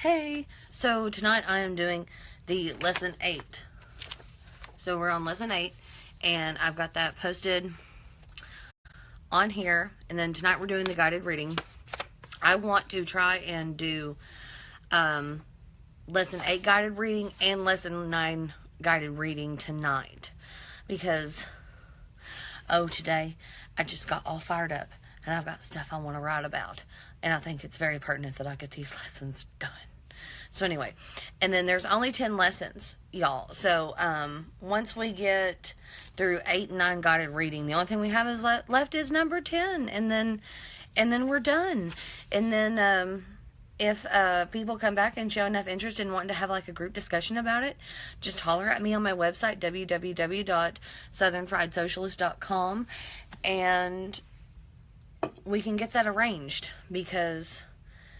Hey, so tonight I am doing the lesson 8. So we're on lesson 8, and I've got that posted on here. And then tonight we're doing the guided reading. I want to try and do lesson 8 guided reading and lesson 9 guided reading tonight. Because, today I just got all fired up. And I've got stuff I want to write about. And I think it's very pertinent that I get these lessons done. So anyway, and then there's only 10 lessons, y'all. So once we get through 8 and 9 guided reading, the only thing we have is left is number 10, and then we're done. And then if people come back and show enough interest in wanting to have like a group discussion about it, just holler at me on my website, www.southernfriedsocialist.com, and we can get that arranged, because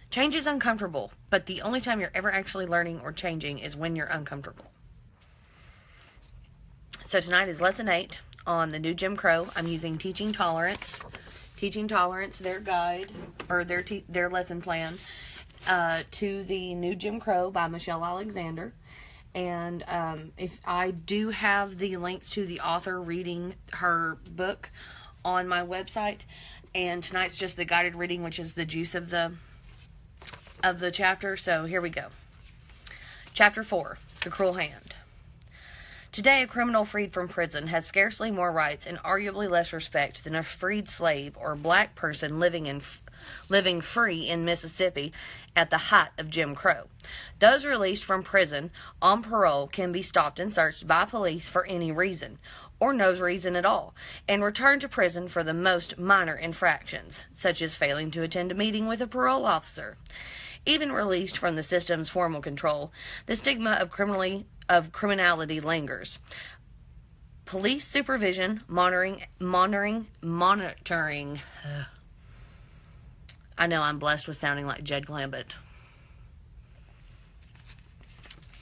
change is uncomfortable, but the only time you're ever actually learning or changing is when you're uncomfortable. So tonight is lesson 8 on the new Jim Crow. I'm using Teaching Tolerance, their guide, or their lesson plan to the new Jim Crow by Michelle Alexander. And if I do have the links to the author reading her book on my website, and tonight's just the guided reading, which is the juice of the chapter. So here we go. Chapter 4, The Cruel Hand. Today, a criminal freed from prison has scarcely more rights and arguably less respect than a freed slave or black person living free in Mississippi at the height of Jim Crow. Those released from prison on parole can be stopped and searched by police for any reason, or no reason at all, and returned to prison for the most minor infractions, such as failing to attend a meeting with a parole officer. Even released from the system's formal control, the stigma of criminality lingers. Police supervision, monitoring. I know I'm blessed with sounding like Jed Clampett.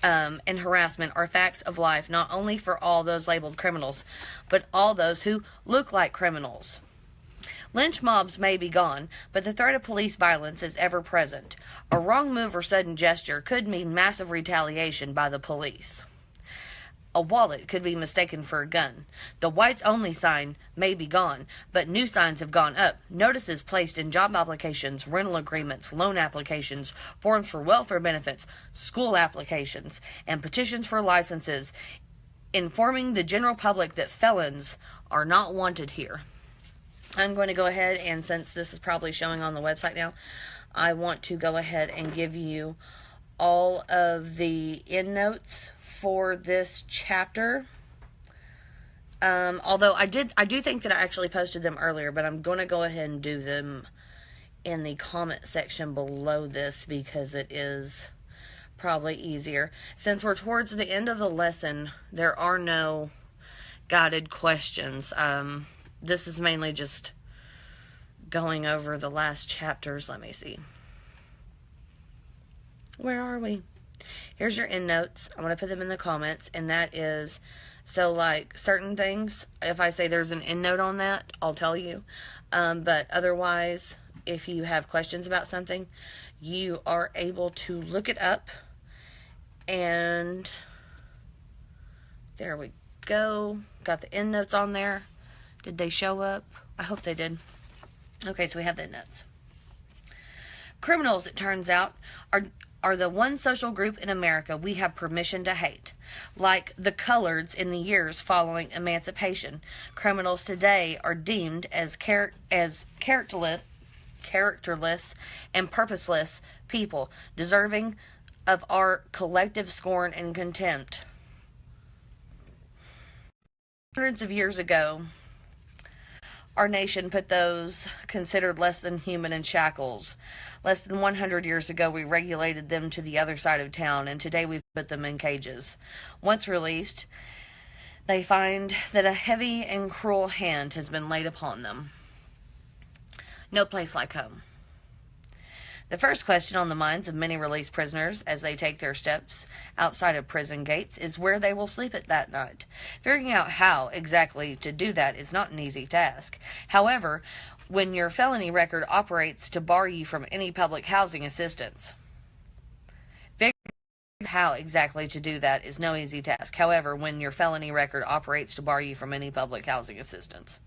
And harassment are facts of life, not only for all those labeled criminals, but all those who look like criminals. Lynch mobs may be gone, but the threat of police violence is ever present. A wrong move or sudden gesture could mean massive retaliation by the police. A wallet could be mistaken for a gun. The whites-only sign may be gone, but new signs have gone up. Notices placed in job applications, rental agreements, loan applications, forms for welfare benefits, school applications, and petitions for licenses, informing the general public that felons are not wanted here. I'm going to go ahead, and since this is probably showing on the website now, I want to go ahead and give you all of the endnotes for this chapter. Although I do think that I actually posted them earlier, but I'm going to go ahead and do them in the comment section below this, because it is probably easier. Since we're towards the end of the lesson, there are no guided questions. This is mainly just going over the last chapters. Let me see. Where are we? Here's your endnotes. I'm going to put them in the comments, and that is, so like certain things, if I say there's an endnote on that, I'll tell you. But otherwise, if you have questions about something, you are able to look it up, and there we go. Got the endnotes on there. Did they show up? I hope they did. Okay, so we have the endnotes. Criminals, it turns out, are the one social group in America we have permission to hate. Like the coloreds in the years following emancipation, criminals today are deemed as characterless and purposeless people, deserving of our collective scorn and contempt. Hundreds of years ago, our nation put those considered less than human in shackles. Less than 100 years ago, we regulated them to the other side of town, and today we put them in cages. Once released, they find that a heavy and cruel hand has been laid upon them. No place like home. The first question on the minds of many released prisoners as they take their steps outside of prison gates is where they will sleep at that night. Figuring out how exactly to do that is not an easy task. However, when your felony record operates to bar you from any public housing assistance, how exactly to do that is no easy task. However, when your felony record operates to bar you from any public housing assistance.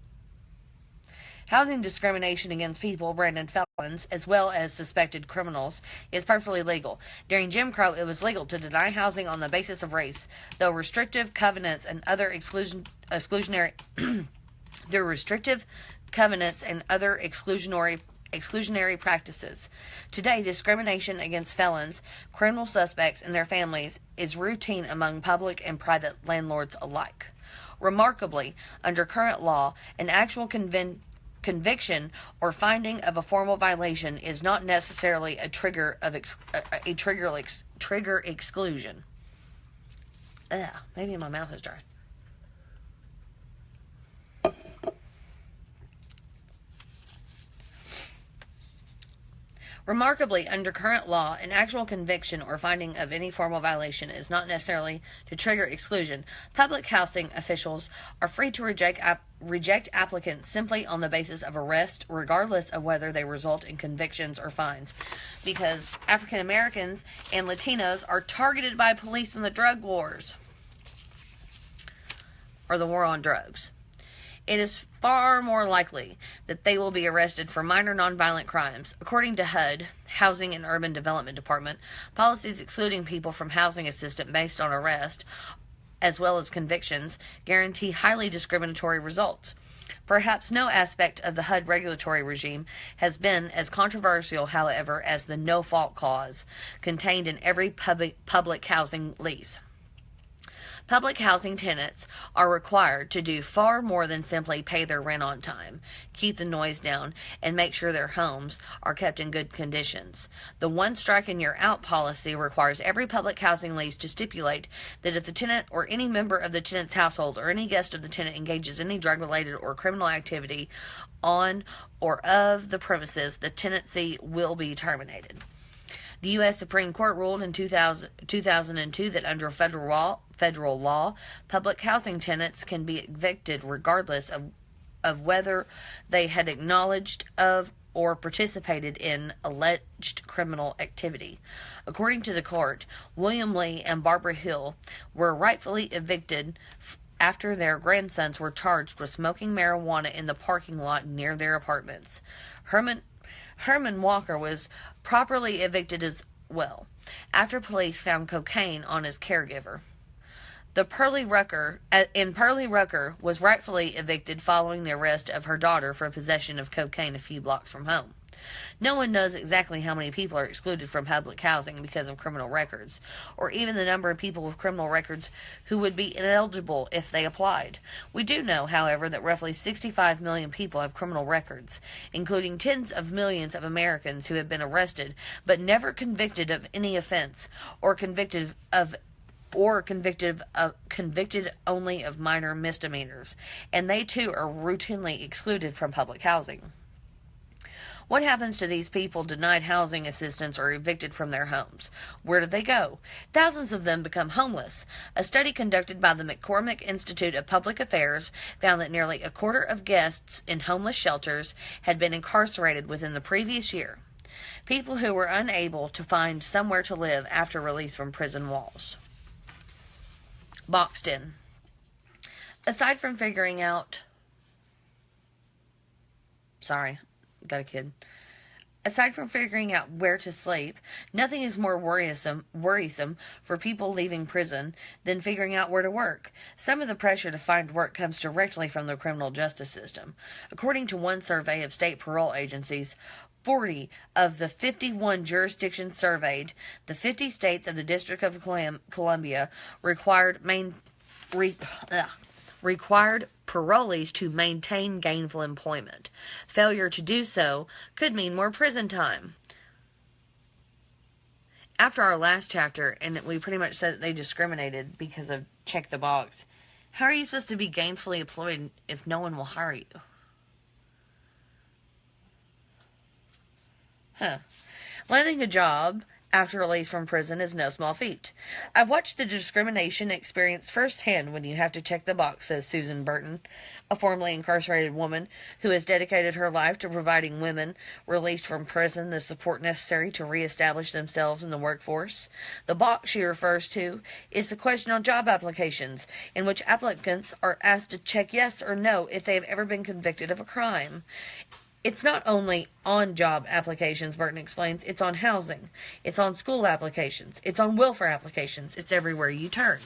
Housing discrimination against people branded felons, as well as suspected criminals, is perfectly legal. During Jim Crow, it was legal to deny housing on the basis of race, though restrictive covenants and other exclusionary practices. Today, discrimination against felons, criminal suspects, and their families is routine among public and private landlords alike. Remarkably, under current law, an actual conviction or finding of a formal violation is not necessarily a trigger of trigger exclusion. Maybe my mouth is dry. Remarkably, under current law, an actual conviction or finding of any formal violation is not necessarily to trigger exclusion. Public housing officials are free to reject applicants simply on the basis of arrest, regardless of whether they result in convictions or fines. Because African Americans and Latinos are targeted by police in the drug wars, or the war on drugs. It is far more likely that they will be arrested for minor nonviolent crimes. According to HUD, Housing and Urban Development Department, policies excluding people from housing assistance based on arrest, as well as convictions, guarantee highly discriminatory results. Perhaps no aspect of the HUD regulatory regime has been as controversial, however, as the no-fault clause contained in every public housing lease. Public housing tenants are required to do far more than simply pay their rent on time, keep the noise down, and make sure their homes are kept in good conditions. The one strike and you're out policy requires every public housing lease to stipulate that if the tenant or any member of the tenant's household or any guest of the tenant engages in any drug-related or criminal activity on or of the premises, the tenancy will be terminated. The U.S. Supreme Court ruled in 2002 that under federal law, public housing tenants can be evicted regardless of whether they had acknowledged of or participated in alleged criminal activity. According to the court, William Lee and Barbara Hill were rightfully evicted after their grandsons were charged with smoking marijuana in the parking lot near their apartments. Herman Walker was properly evicted as well, after police found cocaine on his caregiver. Pearlie Rucker was rightfully evicted following the arrest of her daughter for possession of cocaine a few blocks from home. No one knows exactly how many people are excluded from public housing because of criminal records, or even the number of people with criminal records who would be ineligible if they applied. We do know, however, that roughly 65 million people have criminal records, including tens of millions of Americans who have been arrested but never convicted of any offense, or convicted only of minor misdemeanors, and they too are routinely excluded from public housing. What happens to these people denied housing assistance or evicted from their homes? Where do they go? Thousands of them become homeless. A study conducted by the McCormick Institute of Public Affairs found that nearly a quarter of guests in homeless shelters had been incarcerated within the previous year. People who were unable to find somewhere to live after release from prison walls. Boxed in. Aside from figuring out... Got a kid. Aside from figuring out where to sleep, nothing is more worrisome for people leaving prison than figuring out where to work. Some of the pressure to find work comes directly from the criminal justice system. According to one survey of state parole agencies, 40 of the 51 jurisdictions surveyed, the 50 states of the District of Columbia required parolees to maintain gainful employment. Failure to do so could mean more prison time. After our last chapter, and we pretty much said that they discriminated because of check the box, how are you supposed to be gainfully employed if no one will hire you? Landing a job after release from prison is no small feat. I've watched the discrimination experienced firsthand when you have to check the box, says Susan Burton, a formerly incarcerated woman who has dedicated her life to providing women released from prison the support necessary to reestablish themselves in the workforce. The box she refers to is the question on job applications, in which applicants are asked to check yes or no if they have ever been convicted of a crime. It's not only on job applications, Burton explains. It's on housing. It's on school applications. It's on welfare applications. It's everywhere you turn.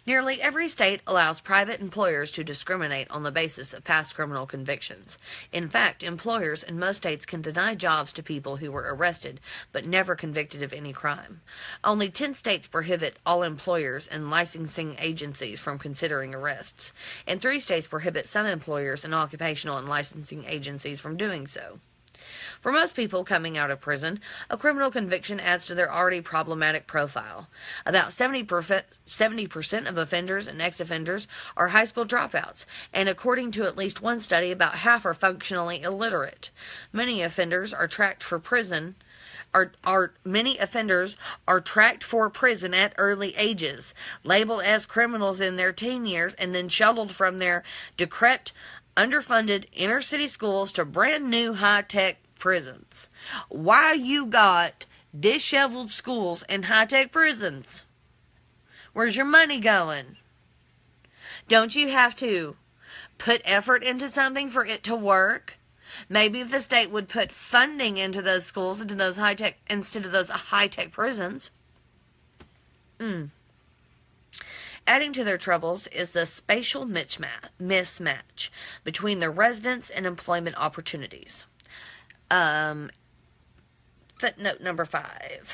Nearly every state allows private employers to discriminate on the basis of past criminal convictions. In fact, employers in most states can deny jobs to people who were arrested but never convicted of any crime. Only 10 states prohibit all employers and licensing agencies from considering arrests, and 3 states prohibit some employers and occupational and licensing agencies from doing so. For most people coming out of prison, a criminal conviction adds to their already problematic profile. About 70% of offenders and ex-offenders are high school dropouts, and according to at least one study, about half are functionally illiterate. Many offenders are tracked for prison at early ages, labeled as criminals in their teen years, and then shuttled from their decrepit, underfunded inner-city schools to brand-new high-tech prisons. Why you got disheveled schools and high-tech prisons? Where's your money going? Don't you have to put effort into something for it to work? Maybe if the state would put funding into those schools, into those high-tech, instead of those high-tech prisons. Adding to their troubles is the spatial mismatch between their residence and employment opportunities. Footnote number 5.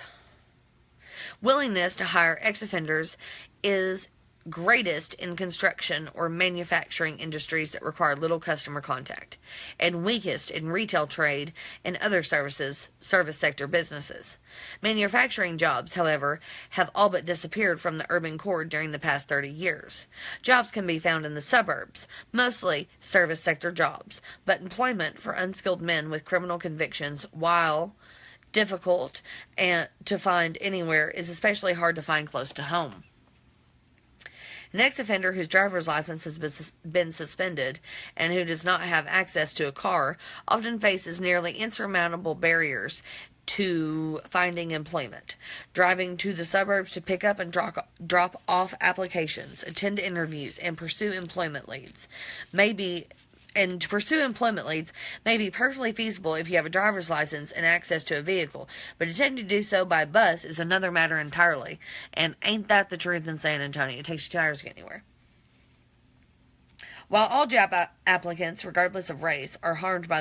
Willingness to hire ex-offenders is greatest in construction or manufacturing industries that require little customer contact, and weakest in retail trade and other service sector businesses. Manufacturing jobs, however, have all but disappeared from the urban core during the past 30 years. Jobs can be found in the suburbs, mostly service sector jobs, but employment for unskilled men with criminal convictions, while difficult to find anywhere, is especially hard to find close to home. An ex-offender whose driver's license has been suspended and who does not have access to a car often faces nearly insurmountable barriers to finding employment. Driving to the suburbs to pick up and drop off applications, attend interviews, and pursue employment leads may be perfectly feasible if you have a driver's license and access to a vehicle, but attempting to do so by bus is another matter entirely. And ain't that the truth in San Antonio? It takes you 2 hours to get anywhere. While all job applicants, regardless of race, are harmed by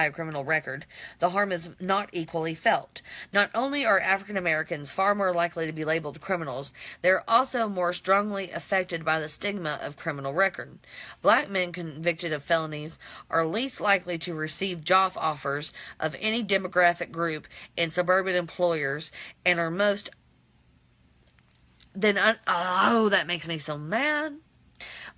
a criminal record, the harm is not equally felt. Not only are African Americans far more likely to be labeled criminals, they are also more strongly affected by the stigma of criminal record. Black men convicted of felonies are least likely to receive job offers of any demographic group in suburban employers, and are most... that makes me so mad.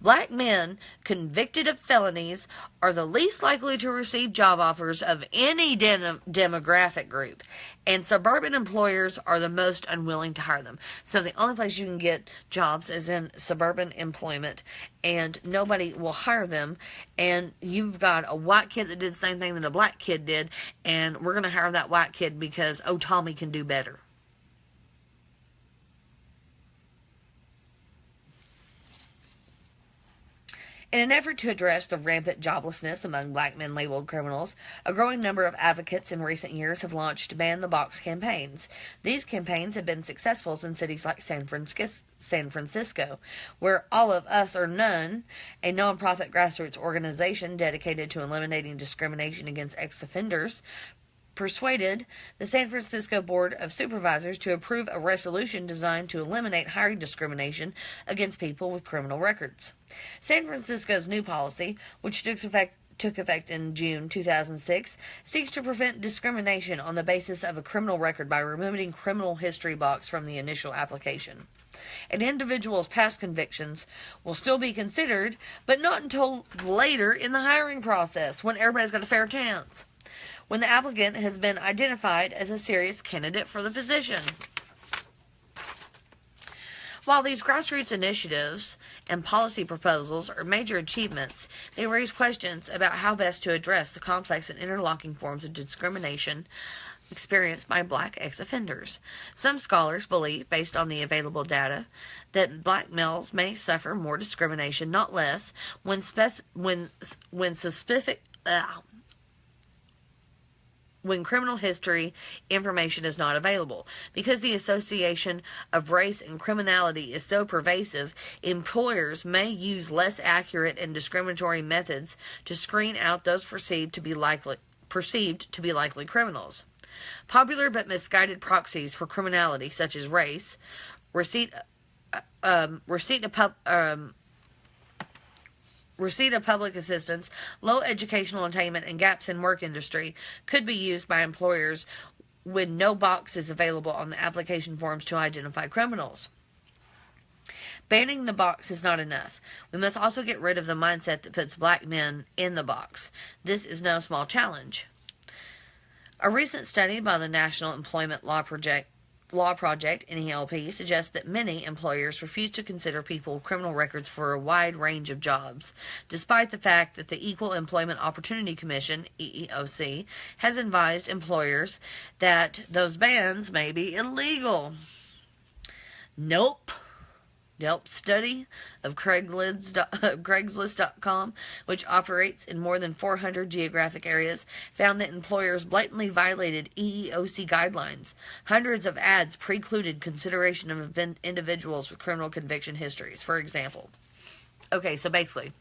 Black men convicted of felonies are the least likely to receive job offers of any demographic group, and suburban employers are the most unwilling to hire them. So the only place you can get jobs is in suburban employment, and nobody will hire them, and you've got a white kid that did the same thing that a black kid did, and we're going to hire that white kid because, oh, Tommy can do better. In an effort to address the rampant joblessness among black men labeled criminals, a growing number of advocates in recent years have launched Ban the Box campaigns. These campaigns have been successful in cities like San Francisco, where All of Us or None, a nonprofit grassroots organization dedicated to eliminating discrimination against ex-offenders, persuaded the San Francisco Board of Supervisors to approve a resolution designed to eliminate hiring discrimination against people with criminal records. San Francisco's new policy, which took effect in June 2006, seeks to prevent discrimination on the basis of a criminal record by removing criminal history box from the initial application. An individual's past convictions will still be considered, but not until later in the hiring process, when everybody's got a fair chance. when the applicant has been identified as a serious candidate for the position. While these grassroots initiatives and policy proposals are major achievements, they raise questions about how best to address the complex and interlocking forms of discrimination experienced by black ex-offenders. Some scholars believe, based on the available data, that black males may suffer more discrimination, not less, when criminal history information is not available. Because the association of race and criminality is so pervasive, employers may use less accurate and discriminatory methods to screen out those perceived to be likely criminals. Popular but misguided proxies for criminality, such as race, receipt of public assistance, low educational attainment, and gaps in work industry could be used by employers when no box is available on the application forms to identify criminals. Banning the box is not enough. We must also get rid of the mindset that puts black men in the box. This is no small challenge. A recent study by the National Employment Law Project, NELP, suggests that many employers refuse to consider people with criminal records for a wide range of jobs, despite the fact that the Equal Employment Opportunity Commission, EEOC, has advised employers that those bans may be illegal. Nope. Study of Craigslist.com, which operates in more than 400 geographic areas, found that employers blatantly violated EEOC guidelines. Hundreds of ads precluded consideration of individuals with criminal conviction histories, for example. Okay, so basically,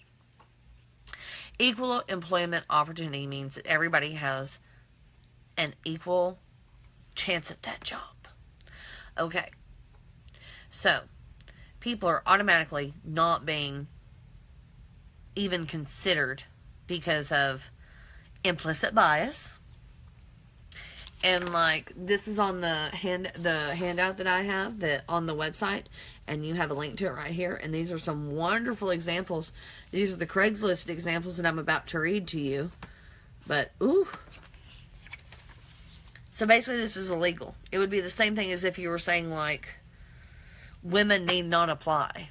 equal employment opportunity means that everybody has an equal chance at that job. Okay, so people are automatically not being even considered because of implicit bias. And like, this is on the handout that I have that on the website, and you have a link to it right here. And these are some wonderful examples. These are the Craigslist examples that I'm about to read to you. But ooh. So basically this is illegal. It would be the same thing as if you were saying like, women need not apply.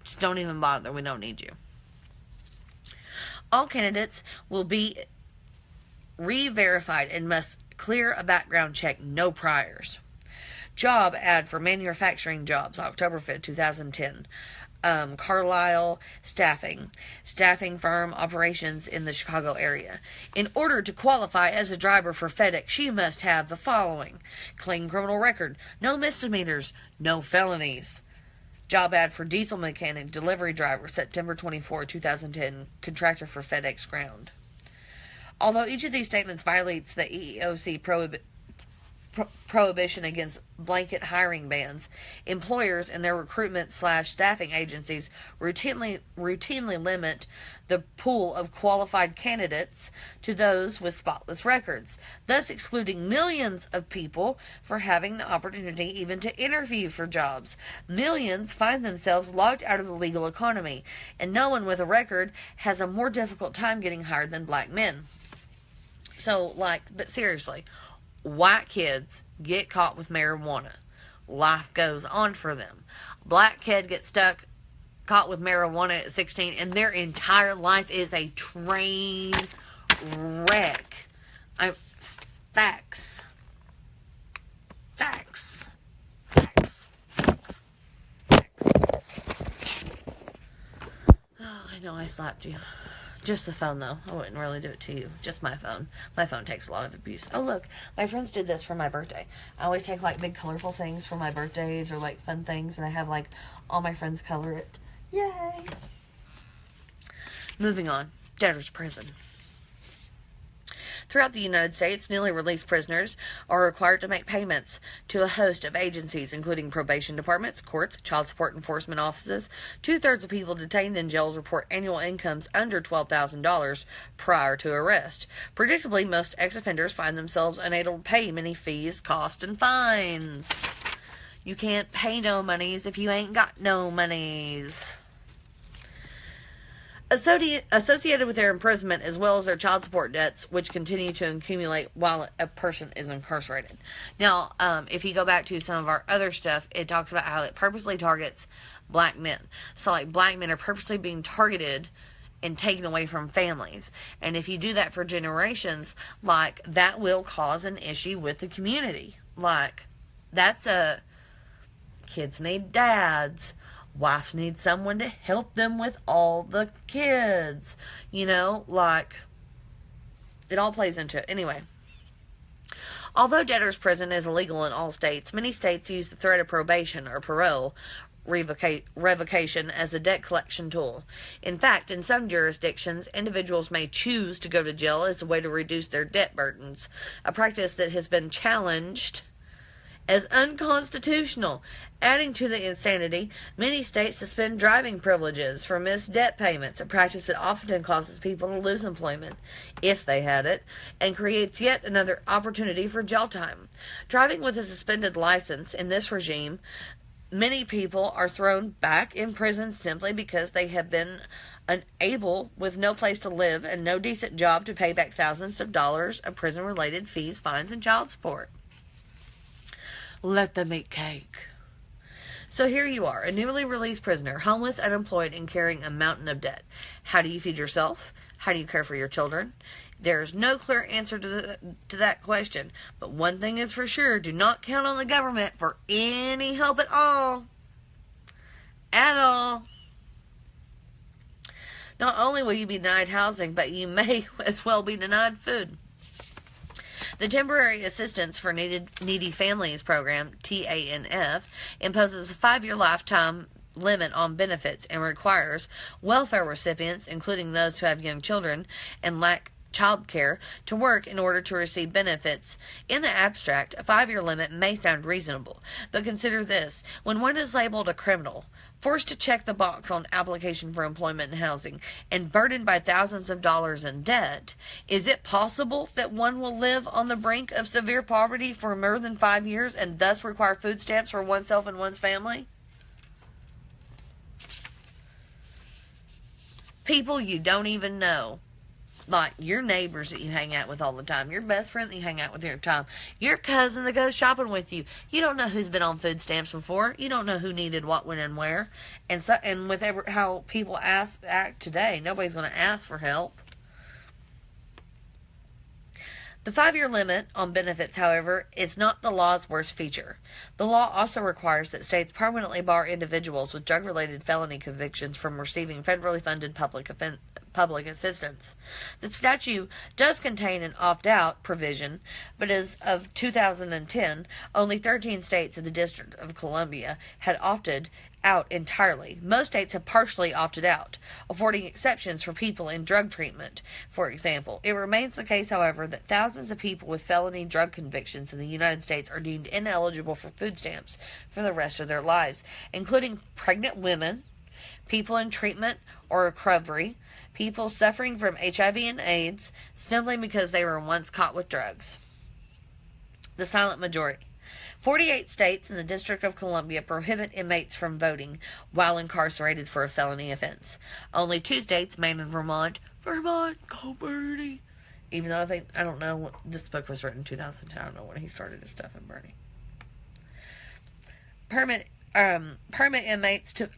Just don't even bother. We don't need you. All candidates will be re-verified and must clear a background check, no priors. Job ad for manufacturing jobs, October 5th, 2010. Carlisle staffing firm operations in the Chicago area. In order to qualify as a driver for FedEx, she must have the following: clean criminal record, no misdemeanors, no felonies. Job ad for diesel mechanic, delivery driver, September 24, 2010, contractor for FedEx Ground. Although each of these statements violates the EEOC prohibition against blanket hiring bans, employers and their recruitment/staffing agencies routinely limit the pool of qualified candidates to those with spotless records, thus excluding millions of people for having the opportunity even to interview for jobs. Millions find themselves locked out of the legal economy, and no one with a record has a more difficult time getting hired than black men. So, but seriously, white kids get caught with marijuana. Life goes on for them. Black kid gets caught with marijuana at 16, and their entire life is a train wreck. Facts. Oh, I know I slapped you. Just the phone, though. I wouldn't really do it to you. Just my phone. My phone takes a lot of abuse. Oh, look. My friends did this for my birthday. I always take, big colorful things for my birthdays or, fun things. And I have, all my friends color it. Yay! Moving on. Debtor's prison. Throughout the United States, newly released prisoners are required to make payments to a host of agencies, including probation departments, courts, child support enforcement offices. 2/3 of people detained in jails report annual incomes under $12,000 prior to arrest. Predictably, most ex-offenders find themselves unable to pay many fees, costs, and fines. You can't pay no monies if you ain't got no monies. associated with their imprisonment, as well as their child support debts, which continue to accumulate while a person is incarcerated. Now, if you go back to some of our other stuff, it talks about how it purposely targets black men. So, like, black men are purposely being targeted and taken away from families. And if you do that for generations, like, that will cause an issue with the community. Like, kids need dads. Wives need someone to help them with all the kids. You know, like, it all plays into it. Anyway, although debtor's prison is illegal in all states, many states use the threat of probation or parole revocation as a debt collection tool. In fact, in some jurisdictions, individuals may choose to go to jail as a way to reduce their debt burdens, a practice that has been challenged as unconstitutional. Adding to the insanity, many states suspend driving privileges for missed debt payments, a practice that often causes people to lose employment, if they had it, and creates yet another opportunity for jail time. Driving with a suspended license in this regime, many people are thrown back in prison simply because they have been unable, with no place to live and no decent job, to pay back thousands of dollars of prison-related fees, fines, and child support. Let them eat cake. So here you are, a newly released prisoner, homeless, unemployed, and carrying a mountain of debt. How do you feed yourself? How do you care for your children? There's no clear answer to that question. But one thing is for sure, do not count on the government for any help at all. At all. Not only will you be denied housing, but you may as well be denied food. The Temporary Assistance for Needy Families Program, TANF, imposes a 5-year lifetime limit on benefits and requires welfare recipients, including those who have young children and lack child care, to work in order to receive benefits. In the abstract, a 5-year limit may sound reasonable, but consider this. When one is labeled a criminal, forced to check the box on application for employment and housing, and burdened by thousands of dollars in debt, is it possible that one will live on the brink of severe poverty for more than 5 years and thus require food stamps for oneself and one's family? People you don't even know. Like your neighbors that you hang out with all the time, your best friend that you hang out with all the time, your cousin that goes shopping with you. You don't know who's been on food stamps before. You don't know who needed what, when, and where. And with how people act today, nobody's going to ask for help. The 5-year limit on benefits, however, is not the law's worst feature. The law also requires that states permanently bar individuals with drug-related felony convictions from receiving federally funded public assistance. The statute does contain an opt-out provision, but as of 2010, only 13 states in the District of Columbia had opted out entirely. Most states have partially opted out, affording exceptions for people in drug treatment, for example. It remains the case, however, that thousands of people with felony drug convictions in the United States are deemed ineligible for food stamps for the rest of their lives, including pregnant women, people in treatment or recovery, people suffering from HIV and AIDS, simply because they were once caught with drugs. The silent majority. 48 states and the District of Columbia prohibit inmates from voting while incarcerated for a felony offense. Only 2 states, Maine and Vermont, go Bernie. Even though I don't know, this book was written in 2010, I don't know when he started his stuff in Bernie. Permit inmates to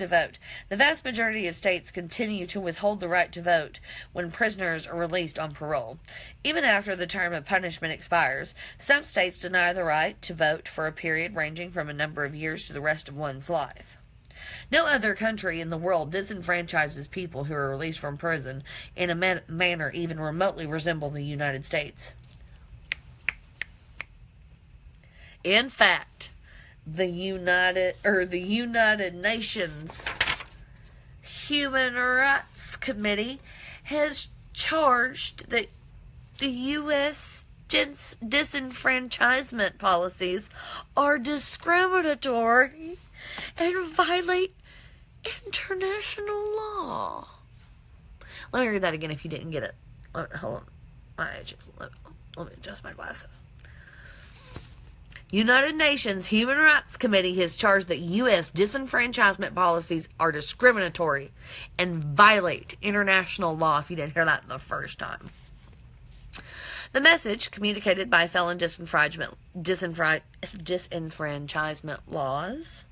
vote. The vast majority of states continue to withhold the right to vote when prisoners are released on parole. Even after the term of punishment expires, some states deny the right to vote for a period ranging from a number of years to the rest of one's life. No other country in the world disenfranchises people who are released from prison in a manner even remotely resembling the United States. In fact, the United Nations Human Rights Committee has charged that the U.S. disenfranchisement policies are discriminatory and violate international law. Let me read that again if you didn't get it. Hold on. Let me adjust my glasses. United Nations Human Rights Committee has charged that U.S. disenfranchisement policies are discriminatory and violate international law, if you didn't hear that the first time. The message, communicated by felon disenfranchisement laws,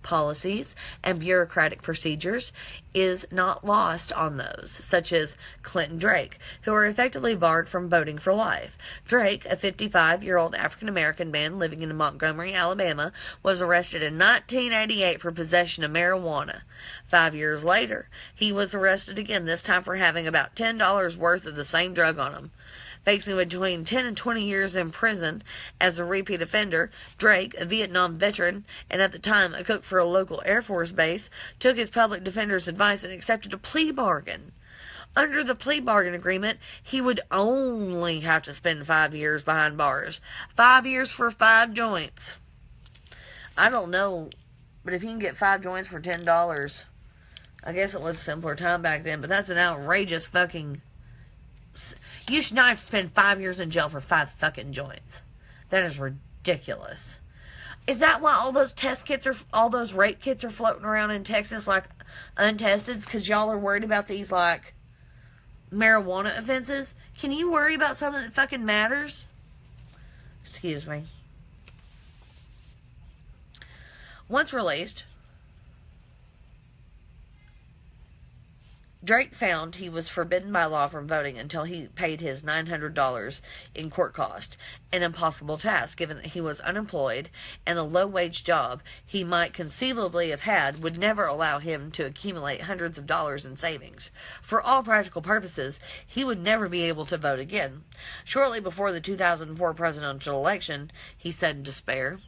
policies, and bureaucratic procedures, is not lost on those, such as Clinton Drake, who are effectively barred from voting for life. Drake, a 55-year-old African-American man living in Montgomery, Alabama, was arrested in 1988 for possession of marijuana. 5 years later, he was arrested again, this time for having about $10 worth of the same drug on him. Facing between 10 and 20 years in prison as a repeat offender, Drake, a Vietnam veteran and at the time a cook for a local Air Force base, took his public defender's advice and accepted a plea bargain. Under the plea bargain agreement, he would only have to spend 5 years behind bars. 5 years for 5 joints. I don't know, but if you can get 5 joints for $10, I guess it was a simpler time back then, but that's an outrageous fucking... You should not have to spend 5 years in jail for 5 fucking joints. That is ridiculous. Is that why all those all those rape kits are floating around in Texas like untested? Because y'all are worried about these like marijuana offenses? Can you worry about something that fucking matters? Excuse me. Once released, Drake found he was forbidden by law from voting until he paid his $900 in court cost, an impossible task given that he was unemployed and the low-wage job he might conceivably have had would never allow him to accumulate hundreds of dollars in savings. For all practical purposes, he would never be able to vote again. Shortly before the 2004 presidential election, he said in despair,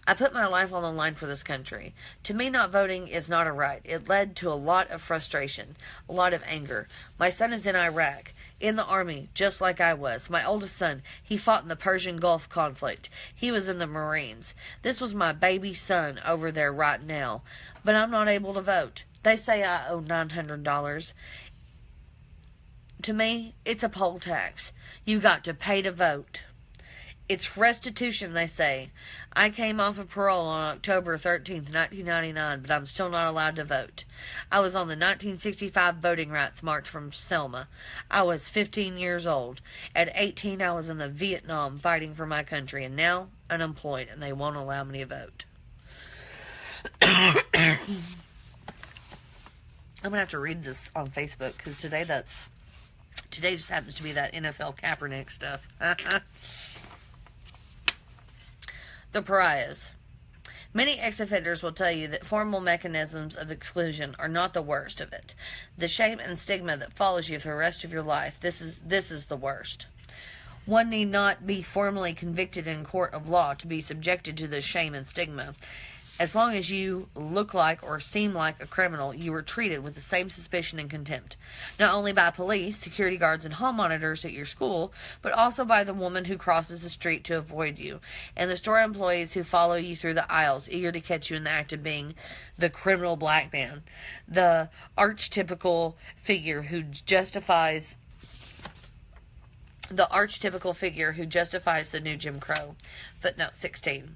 "I put my life on the line for this country. To me, not voting is not a right. It led to a lot of frustration, a lot of anger. My son is in Iraq, in the army, just like I was. My oldest son, he fought in the Persian Gulf conflict. He was in the Marines. This was my baby son over there right now. But I'm not able to vote. They say I owe $900. To me, it's a poll tax. You got to pay to vote. It's restitution, they say. I came off of parole on October 13th, 1999, but I'm still not allowed to vote. I was on the 1965 Voting Rights March from Selma. I was 15 years old. At 18, I was in the Vietnam fighting for my country, and now unemployed, and they won't allow me to vote." I'm going to have to read this on Facebook, because today just happens to be that NFL Kaepernick stuff. The Pariahs. Many ex-offenders will tell you that formal mechanisms of exclusion are not the worst of it. The shame and stigma that follows you for the rest of your life, this is the worst. One need not be formally convicted in court of law to be subjected to this shame and stigma. As long as you look like or seem like a criminal, you are treated with the same suspicion and contempt. Not only by police, security guards, and hall monitors at your school, but also by the woman who crosses the street to avoid you, and the store employees who follow you through the aisles, eager to catch you in the act of being the criminal black man. The archetypical figure who justifies the new Jim Crow. Footnote 16.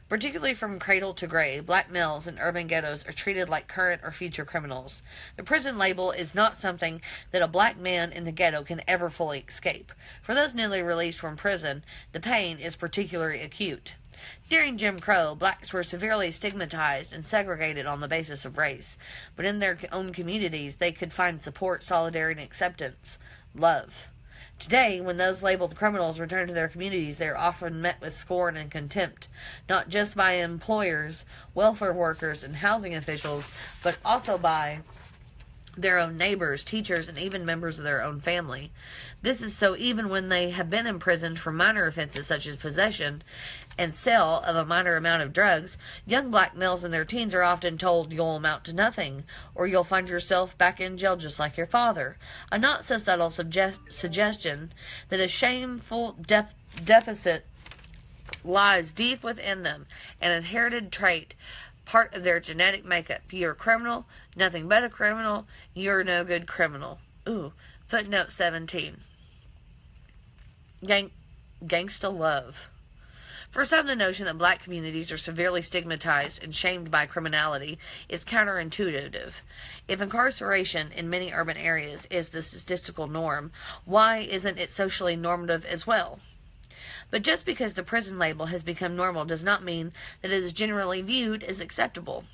Particularly from cradle to grave, black males in urban ghettos are treated like current or future criminals. The prison label is not something that a black man in the ghetto can ever fully escape. For those newly released from prison, the pain is particularly acute. During Jim Crow, blacks were severely stigmatized and segregated on the basis of race, but in their own communities they could find support, solidarity, and acceptance, love. Today, when those labeled criminals return to their communities, they are often met with scorn and contempt, not just by employers, welfare workers, and housing officials, but also by their own neighbors, teachers, and even members of their own family. This is so even when they have been imprisoned for minor offenses such as possession and sale of a minor amount of drugs, young black males in their teens are often told you'll amount to nothing, or you'll find yourself back in jail just like your father. A not so subtle suggestion that a shameful deficit lies deep within them, an inherited trait, part of their genetic makeup. You're a criminal, nothing but a criminal, you're no good criminal. Ooh, footnote 17. Gangsta love. For some, the notion that black communities are severely stigmatized and shamed by criminality is counterintuitive. If incarceration in many urban areas is the statistical norm, why isn't it socially normative as well? But just because the prison label has become normal does not mean that it is generally viewed as acceptable.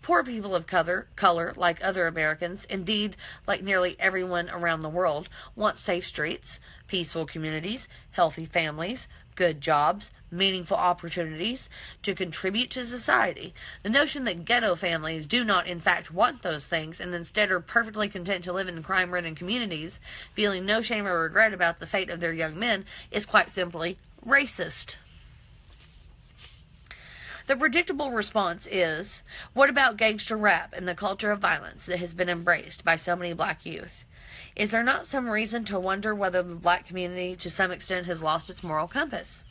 Poor people of color, like other Americans, indeed like nearly everyone around the world, want safe streets, peaceful communities, healthy families, good jobs, meaningful opportunities to contribute to society. The notion that ghetto families do not in fact want those things and instead are perfectly content to live in crime-ridden communities, feeling no shame or regret about the fate of their young men, is quite simply racist. The predictable response is, what about gangsta rap and the culture of violence that has been embraced by so many black youth? Is there not some reason to wonder whether the black community to some extent has lost its moral compass?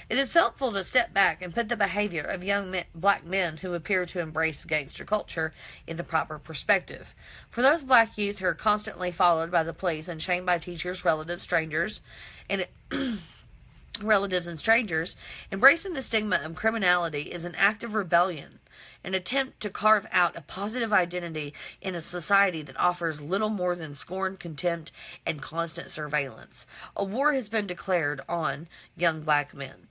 It is helpful to step back and put the behavior of young black men who appear to embrace gangster culture in the proper perspective. For those black youth who are constantly followed by the police and shamed by teachers, relatives, and strangers, embracing the stigma of criminality is an act of rebellion, an attempt to carve out a positive identity in a society that offers little more than scorn, contempt, and constant surveillance. A war has been declared on young black men,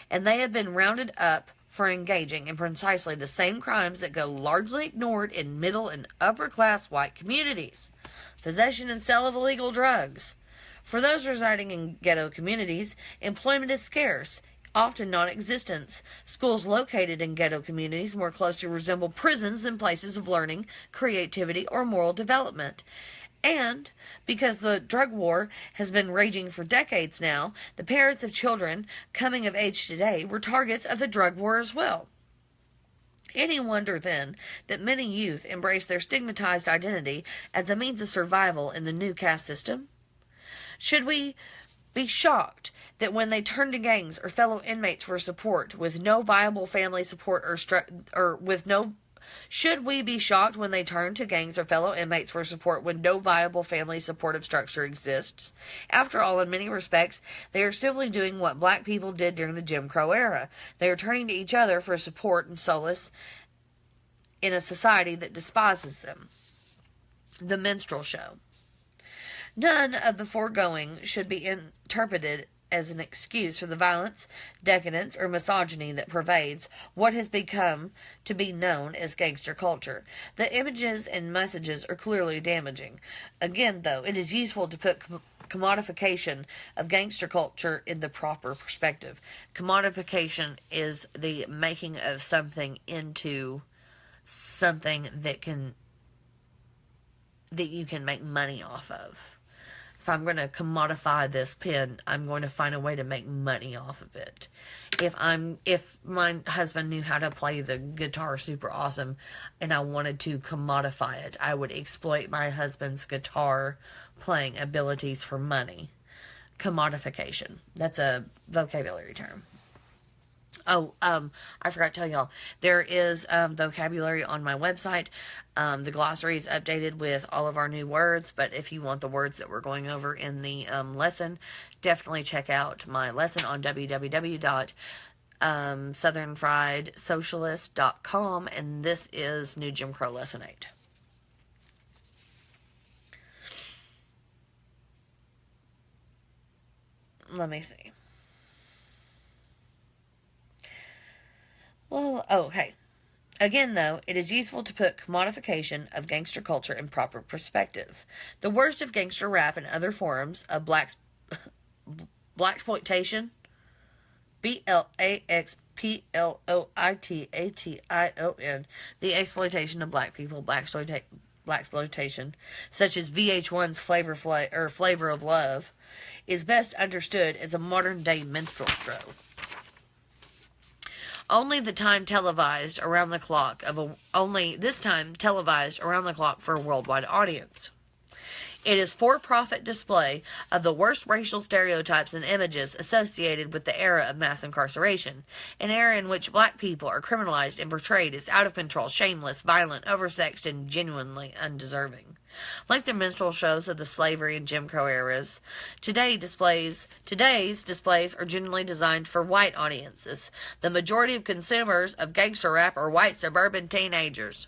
and they have been rounded up for engaging in precisely the same crimes that go largely ignored in middle and upper class white communities: possession and sale of illegal drugs. For those residing in ghetto communities, employment is scarce, often non-existent. Schools located in ghetto communities more closely resemble prisons than places of learning, creativity, or moral development. And, because the drug war has been raging for decades now, the parents of children coming of age today were targets of the drug war as well. Any wonder, then, that many youth embrace their stigmatized identity as a means of survival in the new caste system? Should we be shocked that when they turn to gangs or fellow inmates for support with no viable family support should we be shocked when they turn to gangs or fellow inmates for support when no viable family supportive structure exists? After all, in many respects, they are simply doing what black people did during the Jim Crow era. They are turning to each other for support and solace in a society that despises them. The minstrel show. None of the foregoing should be interpreted as an excuse for the violence, decadence, or misogyny that pervades what has become to be known as gangster culture. The images and messages are clearly damaging. Again, though, it is useful to put commodification of gangster culture in the proper perspective. Commodification is the making of something into something that you can make money off of. If I'm going to commodify this pen, I'm going to find a way to make money off of it. If my husband knew how to play the guitar super awesome and I wanted to commodify it, I would exploit my husband's guitar playing abilities for money. Commodification. That's a vocabulary term. Oh, I forgot to tell y'all, there is vocabulary on my website. The glossary is updated with all of our new words, but if you want the words that we're going over in the lesson, definitely check out my lesson on www.southernfriedsocialist.com, and this is New Jim Crow Lesson 8. Let me see. Well, okay. Again, though, it is useful to put commodification of gangster culture in proper perspective. The worst of gangster rap and other forms of Blaxploitation, Blaxploitation, the exploitation of black people, Blaxploitation, such as VH1's Flavor of Love, is best understood as a modern-day minstrel show. Only this time televised around the clock for a worldwide audience. It is for-profit display of the worst racial stereotypes and images associated with the era of mass incarceration, an era in which black people are criminalized and portrayed as out of control, shameless, violent, oversexed, and genuinely undeserving. Like the minstrel shows of the slavery and Jim Crow eras, today's displays are generally designed for white audiences. The majority of consumers of gangster rap are white suburban teenagers.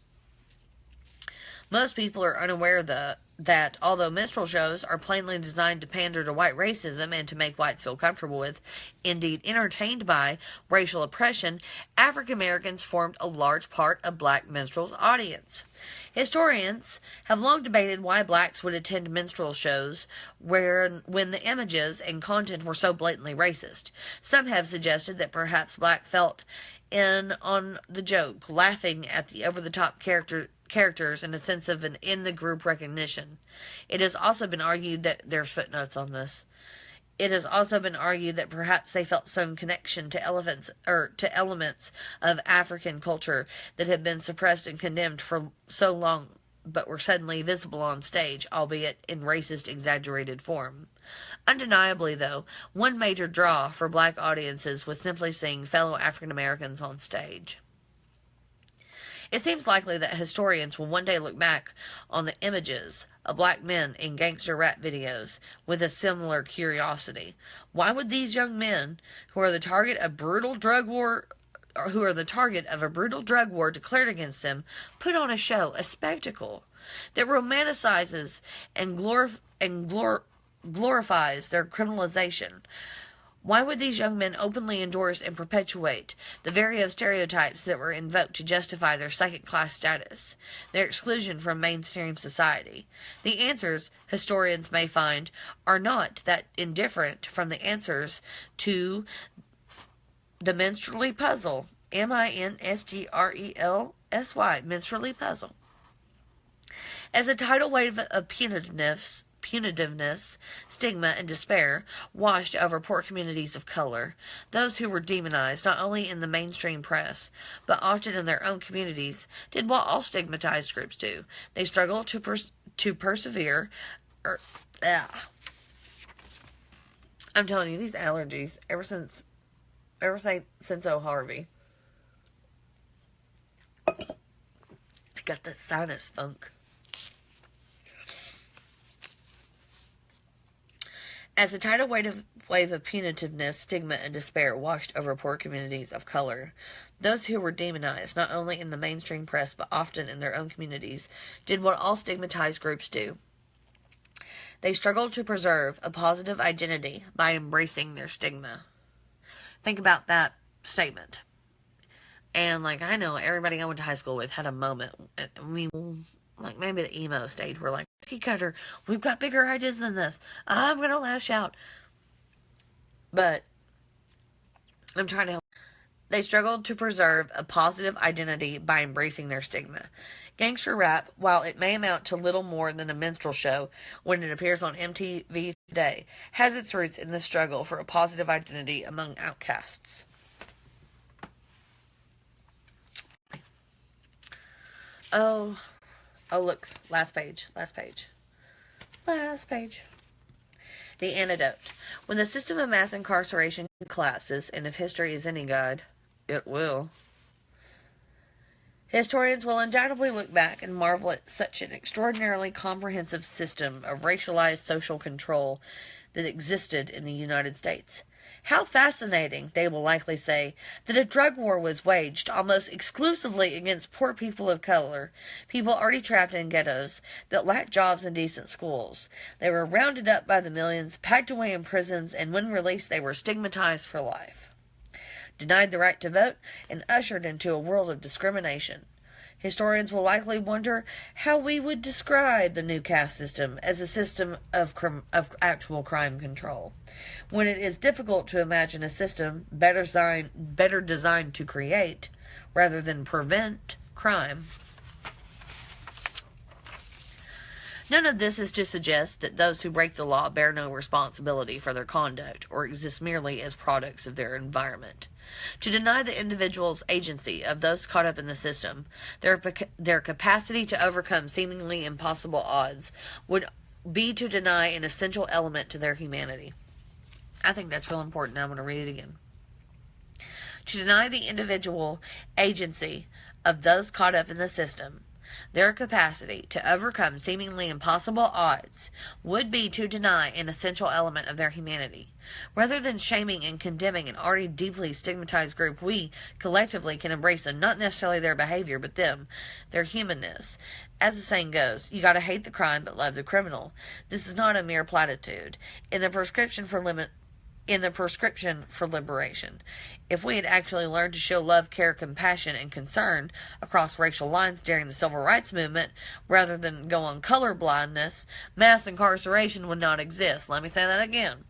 Most people are unaware that although minstrel shows are plainly designed to pander to white racism and to make whites feel comfortable with, indeed entertained by, racial oppression, African Americans formed a large part of black minstrels' audience. Historians have long debated why blacks would attend minstrel shows when the images and content were so blatantly racist. Some have suggested that perhaps black felt in on the joke, laughing at the over-the-top characters and a sense of an in-the-group recognition. It has also been argued that there's footnotes on this. It has also been argued that perhaps they felt some connection to elements of African culture that had been suppressed and condemned for so long, but were suddenly visible on stage, albeit in racist, exaggerated form. Undeniably, though, one major draw for black audiences was simply seeing fellow African Americans on stage. It seems likely that historians will one day look back on the images of black men in gangster rap videos with a similar curiosity. Why would these young men, who are the target of a brutal drug war declared against them, put on a show, a spectacle that romanticizes and glorifies their criminalization? Why would these young men openly endorse and perpetuate the various stereotypes that were invoked to justify their second-class status, their exclusion from mainstream society? The answers, historians may find, are not that indifferent from the answers to the minstrelsy puzzle, M-I-N-S-T-R-E-L-S-Y, minstrelsy puzzle. As a tidal wave of punitiveness, stigma, and despair washed over poor communities of color, those who were demonized not only in the mainstream press, but often in their own communities, did what all stigmatized groups do. They struggled to persevere. I'm telling you, these allergies, ever since O. Harvey, I got the sinus funk. As a tidal wave of punitiveness, stigma, and despair washed over poor communities of color, those who were demonized, not only in the mainstream press, but often in their own communities, did what all stigmatized groups do. They struggled to preserve a positive identity by embracing their stigma. Think about that statement. And, I know everybody I went to high school with had a moment. Maybe the emo stage where, cookie cutter, we've got bigger ideas than this. I'm going to lash out. But I'm trying to help. They struggled to preserve a positive identity by embracing their stigma. Gangster rap, while it may amount to little more than a minstrel show when it appears on MTV today, has its roots in the struggle for a positive identity among outcasts. Oh, look, last page. The Antidote. When the system of mass incarceration collapses, and if history is any guide, it will, historians will undoubtedly look back and marvel at such an extraordinarily comprehensive system of racialized social control that existed in the United States. How fascinating, they will likely say, that a drug war was waged almost exclusively against poor people of color, people already trapped in ghettos, that lacked jobs and decent schools. They were rounded up by the millions, packed away in prisons, and when released they were stigmatized for life, denied the right to vote, and ushered into a world of discrimination. Historians will likely wonder how we would describe the new caste system as a system of actual crime control, when it is difficult to imagine a system better designed to create, rather than prevent, crime. None of this is to suggest that those who break the law bear no responsibility for their conduct or exist merely as products of their environment. To deny the individual's agency of those caught up in the system, their capacity to overcome seemingly impossible odds, would be to deny an essential element to their humanity. I think that's real important. I'm going to read it again. To deny the individual agency of those caught up in the system, Their capacity to overcome seemingly impossible odds would be to deny an essential element of their humanity. Rather than shaming and condemning an already deeply stigmatized group, we, collectively, can embrace not necessarily their behavior, but them, their humanness. As the saying goes, you gotta hate the crime, but love the criminal. This is not a mere platitude. In the prescription for liberation. If we had actually learned to show love, care, compassion, and concern across racial lines during the Civil Rights Movement, rather than go on color blindness, mass incarceration would not exist. Let me say that again.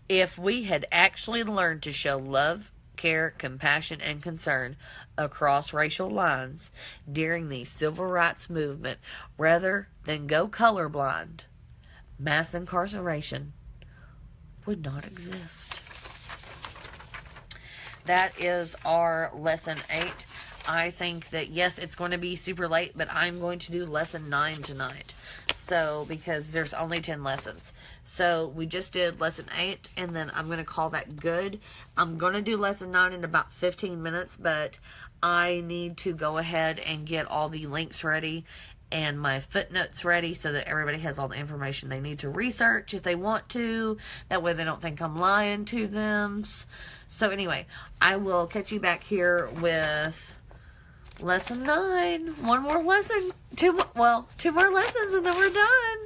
If we had actually learned to show love, care, compassion, and concern across racial lines during the Civil Rights Movement, rather than go colorblind, mass incarceration would not exist. That is our lesson 8. I think that, yes, it's going to be super late, but I'm going to do lesson 9 tonight. So, because there's only 10 lessons. So, we just did lesson 8, and then I'm going to call that good. I'm going to do lesson 9 in about 15 minutes, but I need to go ahead and get all the links ready and my footnotes ready so that everybody has all the information they need to research if they want to. That way they don't think I'm lying to them. So anyway, I will catch you back here with lesson 9. One more lesson. Two more lessons and then we're done.